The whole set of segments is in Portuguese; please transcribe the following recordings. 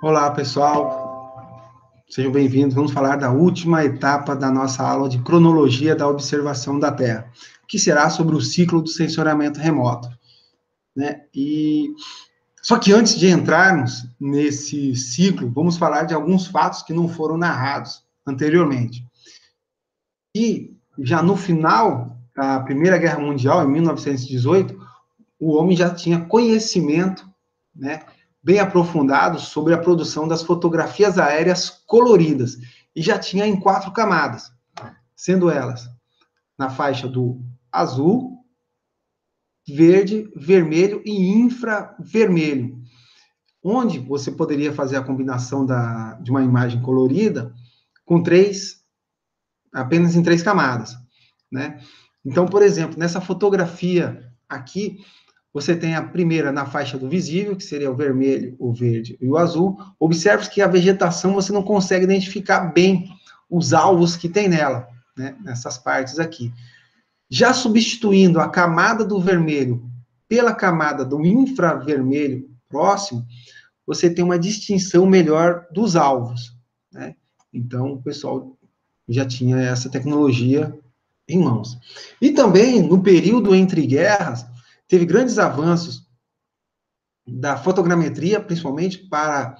Olá, pessoal. Sejam bem-vindos. Vamos falar da última etapa da nossa aula de cronologia da observação da Terra, que será sobre o ciclo do sensoriamento remoto, né? Só que antes de entrarmos nesse ciclo, vamos falar de alguns fatos que não foram narrados anteriormente. E já no final da Primeira Guerra Mundial, em 1918, o homem já tinha conhecimento, né, bem aprofundado sobre a produção das fotografias aéreas coloridas, e já tinha em 4 camadas, sendo elas na faixa do azul, verde, vermelho e infravermelho, onde você poderia fazer a combinação de uma imagem colorida com apenas em 3 camadas, né? Então, por exemplo, nessa fotografia aqui, você tem a primeira na faixa do visível, que seria o vermelho, o verde e o azul. Observe que a vegetação você não consegue identificar bem os alvos que tem nela, né, nessas partes aqui. Já substituindo a camada do vermelho pela camada do infravermelho próximo, você tem uma distinção melhor dos alvos, né? Então, o pessoal já tinha essa tecnologia em mãos. E também, no período entre guerras, teve grandes avanços da fotogrametria, principalmente para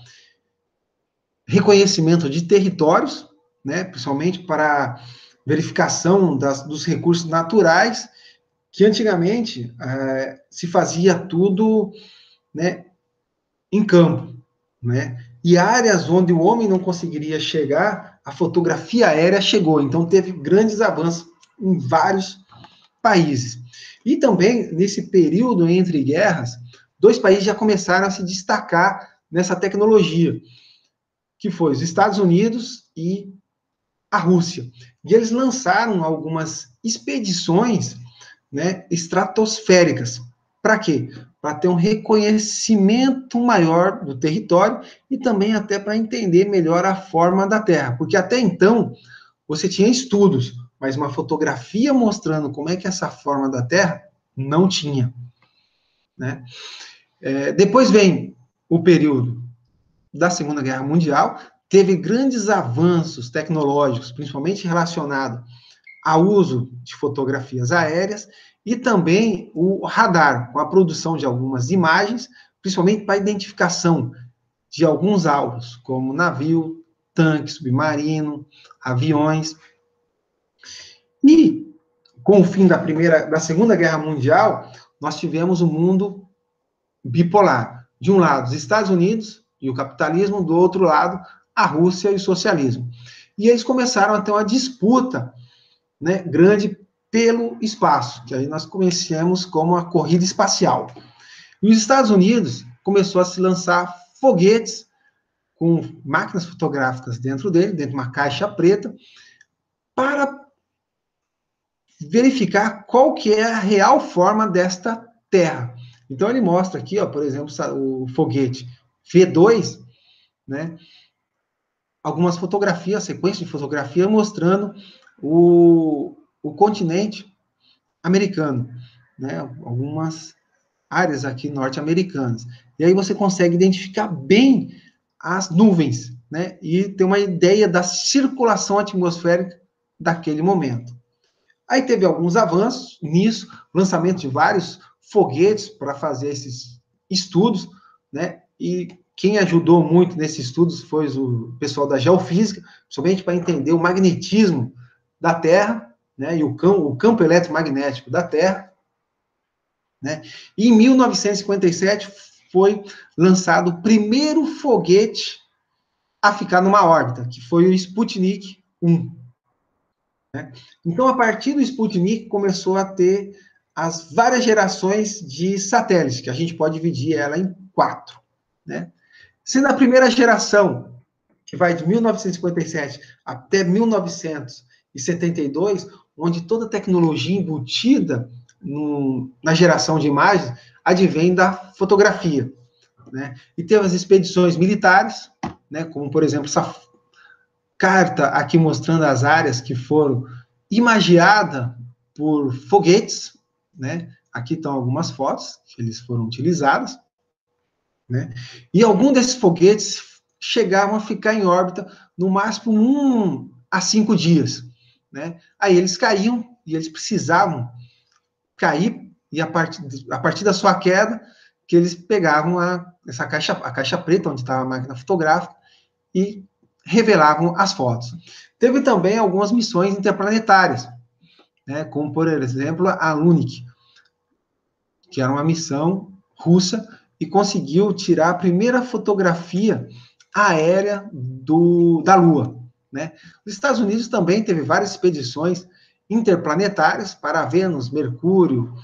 reconhecimento de territórios, né, principalmente para verificação dos recursos naturais, que antigamente se fazia tudo, né, em campo, né, e áreas onde o homem não conseguiria chegar, a fotografia aérea chegou, então teve grandes avanços em vários países. E também, nesse período entre guerras, 2 países já começaram a se destacar nessa tecnologia, que foi os Estados Unidos e a Rússia. E eles lançaram algumas expedições, né, estratosféricas. Para quê? Para ter um reconhecimento maior do território e também até para entender melhor a forma da Terra. Porque até então, você tinha estudos, mas uma fotografia mostrando como é que é essa forma da Terra, não tinha, né? Depois vem o período da Segunda Guerra Mundial, teve grandes avanços tecnológicos, principalmente relacionado ao uso de fotografias aéreas e também o radar, com a produção de algumas imagens, principalmente para a identificação de alguns alvos, como navio, tanque submarino, aviões. E com o fim da Segunda Guerra Mundial, nós tivemos um mundo bipolar. De um lado, os Estados Unidos e o capitalismo, do outro lado, a Rússia e o socialismo. E eles começaram a ter uma disputa, né, grande pelo espaço, que aí nós conhecemos como a corrida espacial. E os Estados Unidos começou a se lançar foguetes com máquinas fotográficas dentro dele, dentro de uma caixa preta, para verificar qual que é a real forma desta Terra. Então ele mostra aqui, ó, por exemplo, o foguete V2, né? Algumas fotografias, sequência de fotografia mostrando o continente americano, né? Algumas áreas aqui norte-americanas. E aí você consegue identificar bem as nuvens, né? E ter uma ideia da circulação atmosférica daquele momento. Aí teve alguns avanços nisso, lançamento de vários foguetes para fazer esses estudos, né? E quem ajudou muito nesses estudos foi o pessoal da geofísica, somente para entender o magnetismo da Terra, né? E o campo eletromagnético da Terra, né? E em 1957 foi lançado o primeiro foguete a ficar numa órbita, que foi o Sputnik 1. Né? Então, a partir do Sputnik, começou a ter as várias gerações de satélites, que a gente pode dividir ela em 4. Né? Sendo a primeira geração, que vai de 1957 até 1972, onde toda a tecnologia embutida na geração de imagens advém da fotografia. Né? E teve as expedições militares, né, como, por exemplo, essa carta aqui mostrando as áreas que foram imagiadas por foguetes, né? Aqui estão algumas fotos que eles foram utilizadas, né? E algum desses foguetes chegavam a ficar em órbita no máximo 1 a 5 dias, né? Aí eles caíam e eles precisavam cair, e a partir da sua queda, que eles pegavam a caixa preta, onde estava a máquina fotográfica, e revelavam as fotos. Teve também algumas missões interplanetárias, né, como, por exemplo, a Lunik, que era uma missão russa, e conseguiu tirar a primeira fotografia aérea da Lua, né? Os Estados Unidos também teve várias expedições interplanetárias para Vênus, Mercúrio,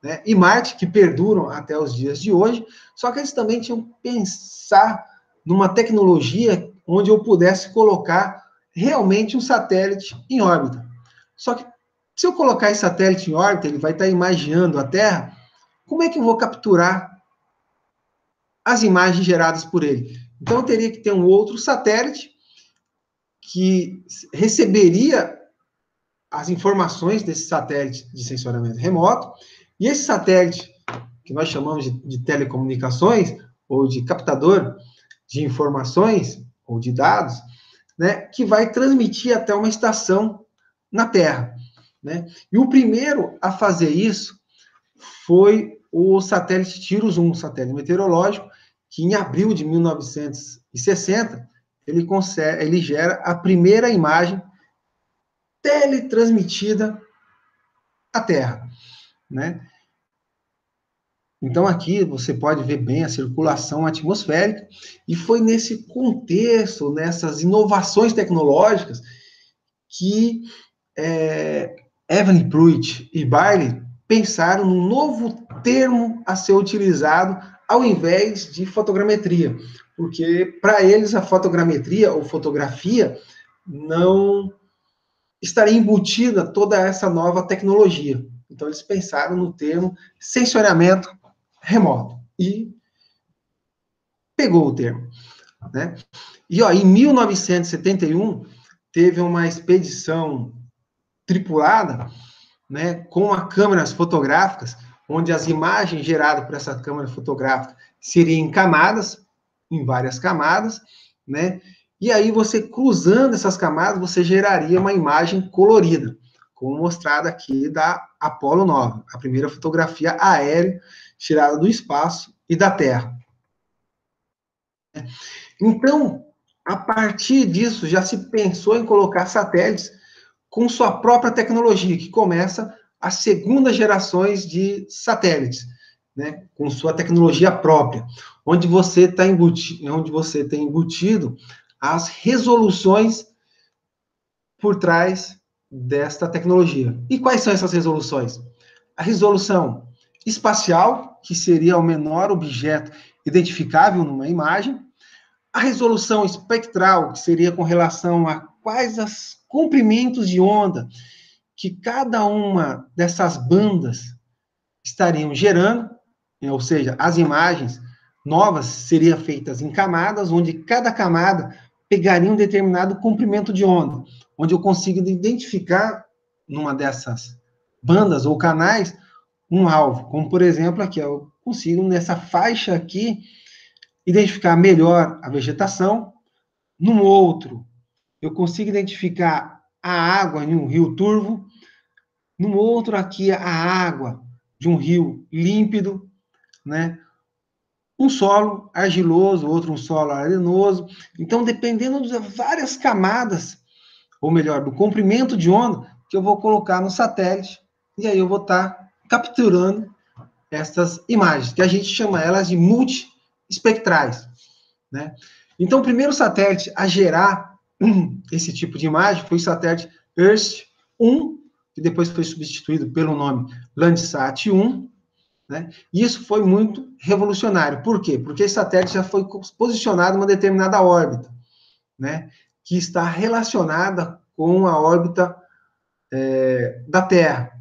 né, e Marte, que perduram até os dias de hoje, só que eles também tinham que pensar numa tecnologia onde eu pudesse colocar realmente um satélite em órbita. Só que, se eu colocar esse satélite em órbita, ele vai estar imaginando a Terra, como é que eu vou capturar as imagens geradas por ele? Então, eu teria que ter um outro satélite que receberia as informações desse satélite de sensoriamento remoto, e esse satélite, que nós chamamos de telecomunicações, ou de captador de informações, ou de dados, né, que vai transmitir até uma estação na Terra, né? E o primeiro a fazer isso foi o satélite TIROS-1, um satélite meteorológico, que em abril de 1960, ele gera a primeira imagem teletransmitida à Terra, né? Então, aqui você pode ver bem a circulação atmosférica, e foi nesse contexto, nessas inovações tecnológicas, que Evelyn Pruitt e Bailey pensaram num novo termo a ser utilizado ao invés de fotogrametria, porque para eles a fotogrametria ou fotografia não estaria embutida toda essa nova tecnologia. Então eles pensaram no termo sensoriamento remoto e pegou o termo, né? E ó, em 1971 teve uma expedição tripulada, né, com câmeras fotográficas, onde as imagens geradas por essa câmera fotográfica seriam em camadas, em várias camadas, né? E aí você cruzando essas camadas, você geraria uma imagem colorida, como mostrado aqui da Apollo 9, a primeira fotografia aérea tirada do espaço e da Terra. Então, a partir disso, já se pensou em colocar satélites com sua própria tecnologia, que começa as segundas gerações de satélites, né, com sua tecnologia própria, onde você tem embutido as resoluções por trás desta tecnologia. E quais são essas resoluções? A resolução espacial, que seria o menor objeto identificável numa imagem, a resolução espectral, que seria com relação a quais os comprimentos de onda que cada uma dessas bandas estariam gerando, ou seja, as imagens novas seriam feitas em camadas, onde cada camada pegaria um determinado comprimento de onda, onde eu consigo identificar numa dessas bandas ou canais um alvo, como por exemplo aqui, eu consigo nessa faixa aqui identificar melhor a vegetação, num outro eu consigo identificar a água em um rio turvo, num outro aqui a água de um rio límpido, né? Um solo argiloso, outro um solo arenoso. Então, dependendo de várias camadas, ou melhor, do comprimento de onda, que eu vou colocar no satélite, e aí eu vou estar capturando essas imagens, que a gente chama elas de multiespectrais, né? Então, o primeiro satélite a gerar esse tipo de imagem foi o satélite Earth-1, que depois foi substituído pelo nome Landsat-1, né? E isso foi muito revolucionário. Por quê? Porque esse satélite já foi posicionado em uma determinada órbita, né, que está relacionada com a órbita da Terra,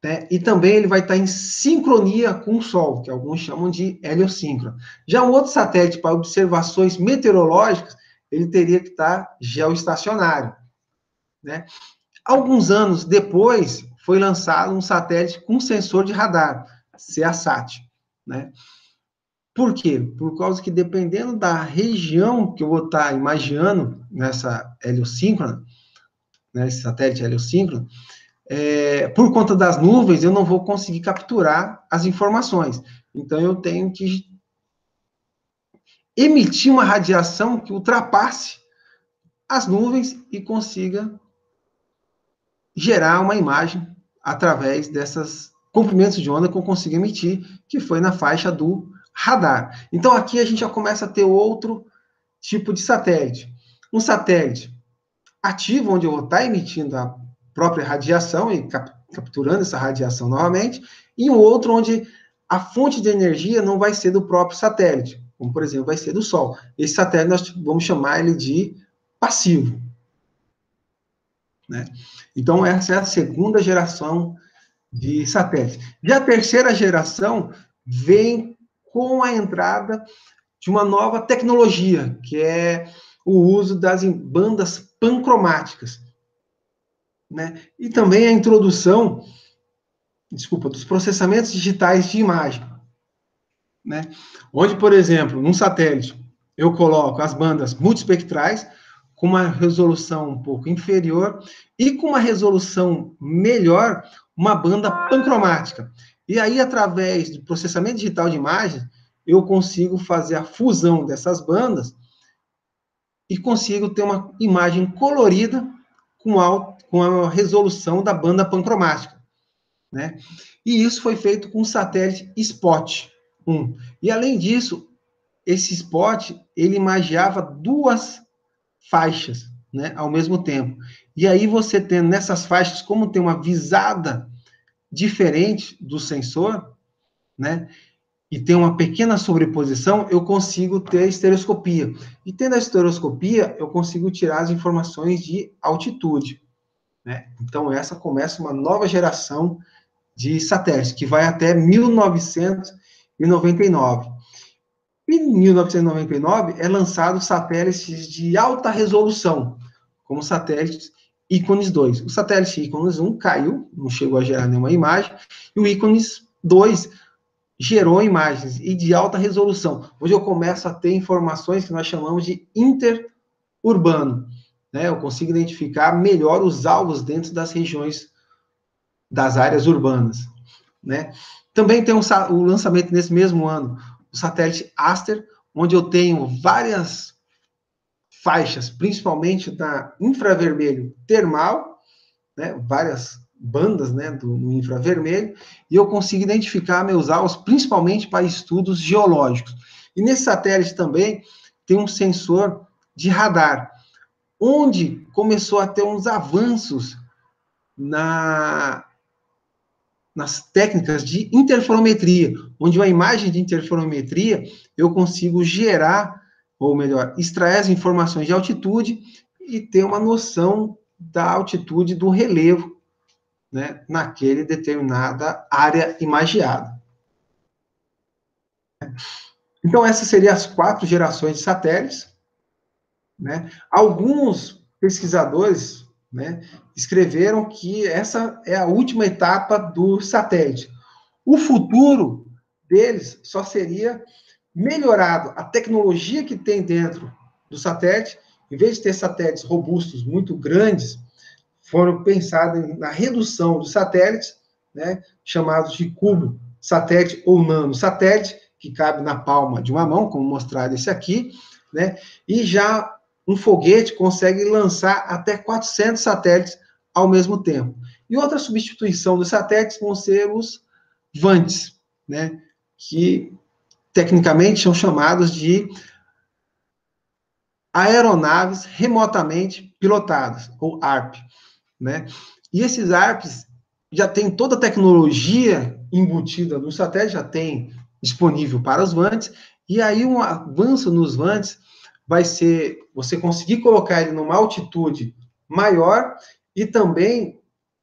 né? E também ele vai estar em sincronia com o Sol, que alguns chamam de heliosíncrono. Já um outro satélite para observações meteorológicas, ele teria que estar geoestacionário, né? Alguns anos depois, foi lançado um satélite com sensor de radar, CEASat, né? Por quê? Por causa que dependendo da região que eu vou estar imaginando nessa heliosíncrona, né, esse satélite heliosíncrono, por conta das nuvens, eu não vou conseguir capturar as informações. Então, eu tenho que emitir uma radiação que ultrapasse as nuvens e consiga gerar uma imagem através dessas comprimentos de onda que eu consigo emitir, que foi na faixa do radar. Então, aqui a gente já começa a ter outro tipo de satélite. Um satélite ativo, onde eu vou estar emitindo a própria radiação e capturando essa radiação novamente, e um outro onde a fonte de energia não vai ser do próprio satélite, como, por exemplo, vai ser do Sol. Esse satélite nós vamos chamar ele de passivo. Né? Então, essa é a segunda geração de satélites. Já a terceira geração vem com a entrada de uma nova tecnologia, que é o uso das bandas pancromáticas. Né? E também a introdução, dos processamentos digitais de imagem. Né? Onde, por exemplo, num satélite, eu coloco as bandas multiespectrais, com uma resolução um pouco inferior, e com uma resolução melhor, uma banda pancromática. E aí, através do processamento digital de imagens, eu consigo fazer a fusão dessas bandas e consigo ter uma imagem colorida com a resolução da banda pancromática. Né? E isso foi feito com o satélite SPOT 1. E, além disso, esse SPOT, ele imagiava duas faixas, né, ao mesmo tempo. E aí você tem nessas faixas, como tem uma visada diferente do sensor, né, e tem uma pequena sobreposição, eu consigo ter a estereoscopia. E tendo a estereoscopia, eu consigo tirar as informações de altitude. Né? Então, essa começa uma nova geração de satélites, que vai até 1999. E em 1999 é lançado satélites de alta resolução, como o satélite Icones 2. O satélite Icones 1 caiu, não chegou a gerar nenhuma imagem, e o Icones 2 gerou imagens, e de alta resolução. Hoje eu começo a ter informações que nós chamamos de interurbano. Né? Eu consigo identificar melhor os alvos dentro das regiões, das áreas urbanas. Né? Também tem o lançamento nesse mesmo ano, o satélite Aster, onde eu tenho várias faixas, principalmente da infravermelho termal, né, várias bandas, né, no infravermelho, e eu consigo identificar meus alvos, principalmente para estudos geológicos. E nesse satélite também tem um sensor de radar, onde começou a ter uns avanços nas técnicas de interferometria, onde uma imagem de interferometria eu consigo gerar, ou melhor, extrair as informações de altitude e ter uma noção da altitude do relevo, né, naquele determinada área imagiada. Então, essas seriam as 4 gerações de satélites. Né? Alguns pesquisadores, né, escreveram que essa é a última etapa do satélite. O futuro deles só seria melhorado. A tecnologia que tem dentro do satélite, em vez de ter satélites robustos muito grandes, foram pensados na redução dos satélites, né, chamados de cubo satélite ou nano satélite, que cabe na palma de uma mão, como mostrado esse aqui, né, e já um foguete consegue lançar até 400 satélites ao mesmo tempo. E outra substituição dos satélites vão ser os VANTs, né, que tecnicamente são chamados de aeronaves remotamente pilotadas, ou ARP. Né? E esses ARPs já tem toda a tecnologia embutida no satélite, já tem disponível para os VANTs, e aí um avanço nos VANTs vai ser você conseguir colocar ele numa altitude maior e também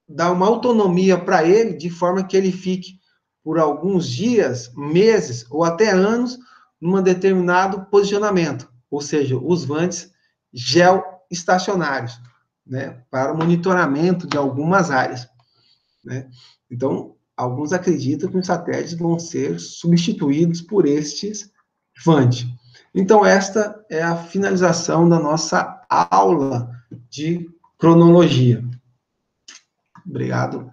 dar uma autonomia para ele, de forma que ele fique por alguns dias, meses ou até anos num determinado posicionamento, ou seja, os VANTs geoestacionários, né, para o monitoramento de algumas áreas. Né? Então, alguns acreditam que os satélites vão ser substituídos por estes Vande. Então, esta é a finalização da nossa aula de cronologia. Obrigado.